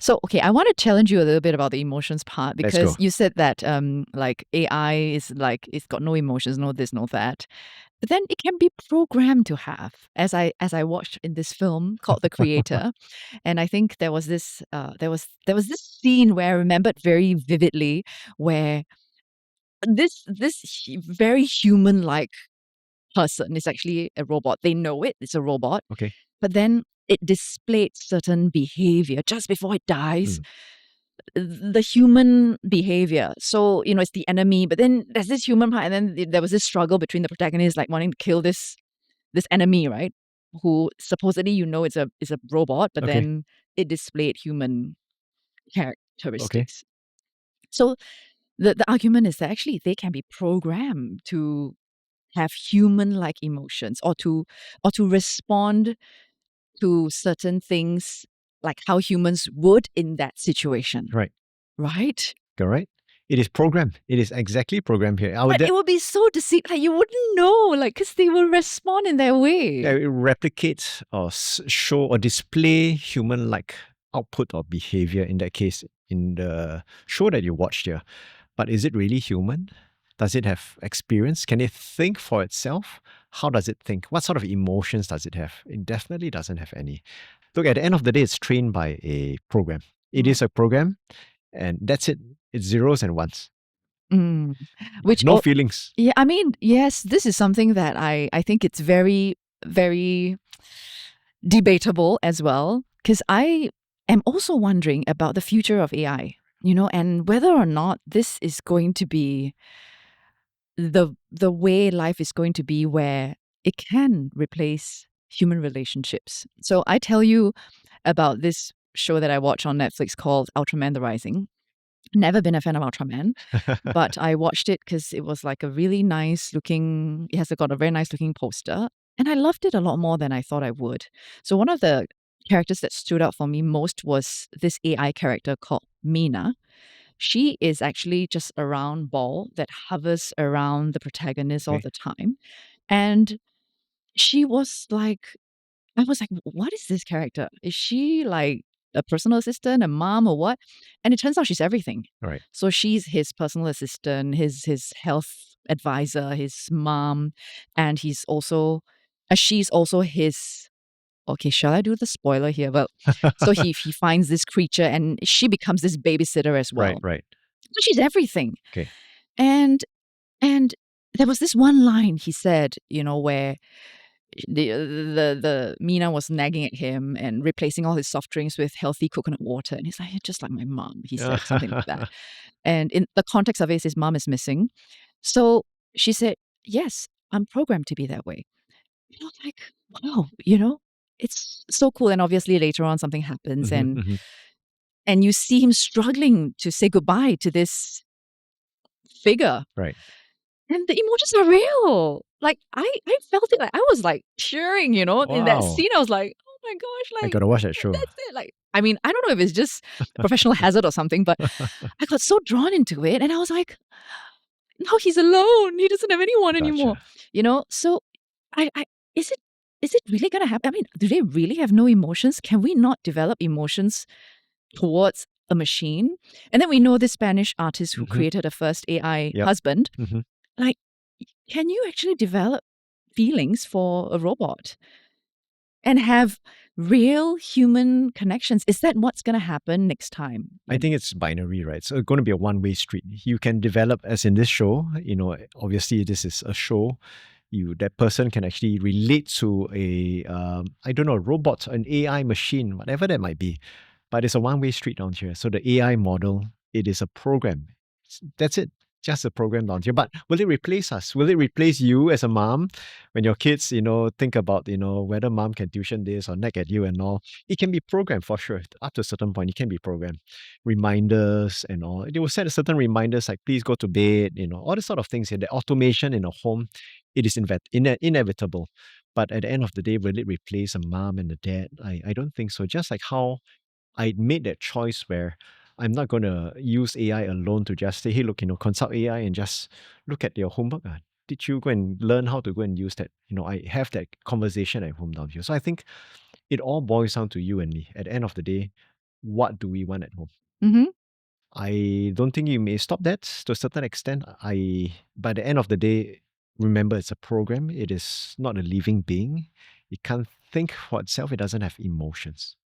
So, okay, I want to challenge you a little bit about the emotions part Let's because go. you said that like AI is like it's got no emotions, no this, no that. But then it can be programmed to have. As I watched in this film called The Creator, and I think there was this scene where I remembered very vividly where this very human like person is actually a robot. They know it's a robot, Okay. but then it displayed certain behavior just before it dies. Mm. The human behavior. So, it's the enemy, but then there's this human part, and then there was this struggle between the protagonist, like wanting to kill this enemy, right? Who supposedly is a robot, but Okay. then it displayed human Okay. characteristics. So the argument is that actually they can be programmed to have human-like emotions or to respond to certain things like how humans would in that situation, Right. right? Correct. It is programmed. It is exactly programmed here. But it would be so deceived, like you wouldn't know, like because they will respond in their way. It replicates or show or display human-like output or behavior in that case in the show that you watched here. But is it really human? Does it have experience? Can it think for itself? How does it think? What sort of emotions does it have? It definitely doesn't have any. Look, at the end of the day, it's trained by a program. It is a program, and that's it. It's zeros and ones. Mm. Which No feelings. yeah, I mean, yes, this is something that I think it's very, very debatable as well, because I am also wondering about the future of AI, and whether or not this is going to be the way life is going to be where it can replace human relationships. So I tell you about this show that I watch on Netflix called Ultraman the Rising. Never been a fan of Ultraman, but I watched it because it was like a really nice looking, it has got a very nice looking poster. And I loved it a lot more than I thought I would. So one of the characters that stood out for me most was this AI character called Mina. She is actually just a round ball that hovers around the protagonist all Okay. the time. And she was like, I was like, what is this character? Is she like a personal assistant, a mom, or what? And it turns out she's everything. All right. So she's his personal assistant, his health advisor, his mom, and she's also his. Okay, shall I do the spoiler here? Well, so he finds this creature, and she becomes this babysitter as Right. well. Right. So she's everything. Okay. And and there was this one line he said, where the Mina was nagging at him and replacing all his soft drinks with healthy coconut water. And he's like, "You're just like my mom," he said, something like that. And in the context of it, his mom is missing. So she said, "Yes, I'm programmed to be that way." And I was like, wow, it's so cool. And obviously later on something happens Mhm, and mhm. and you see him struggling to say goodbye to this figure. Right. And the emotions are real. Like I felt it. Like I was like cheering, in that Wow. scene. I was like, oh my gosh, I like gotta watch that show. that's it. Like, I mean, I don't know if it's just professional hazard or something, but I got so drawn into it and I was like, no, he's alone. He doesn't have anyone anymore. Gotcha. So I is it really gonna happen? I mean, do they really have no emotions? Can we not develop emotions towards a machine? And then we know this Spanish artist who Mhm. created the first AI Yep. husband. Mhm. Like, can you actually develop feelings for a robot and have real human connections? Is that what's going to happen next time? I think it's binary, right? So it's going to be a one-way street. You can develop, as in this show, obviously this is a show. That person can actually relate to I don't know, robot, an AI machine, whatever that might be. But it's a one-way street down here. So the AI model, it is a program. That's it. Just a program down here. But will it replace us? Will it replace you as a mom when your kids, think about, whether mom can tuition this or nag at you and all? It can be programmed for sure. Up to a certain point, it can be programmed. Reminders and all. They will set a certain reminders like please go to bed, all the sort of things here. The automation in a home, it is inevitable. But at the end of the day, will it replace a mom and a dad? I don't think so. Just like how I made that choice where I'm not going to use AI alone to just say, hey, look, consult AI and just look at your homework. Did you go and learn how to go and use that? I have that conversation at home down here. So I think it all boils down to you and me. At the end of the day, what do we want at home? Mm-hmm. I don't think you may stop that to a certain extent. By the end of the day, remember it's a program. It is not a living being. It can't think for itself. It doesn't have emotions.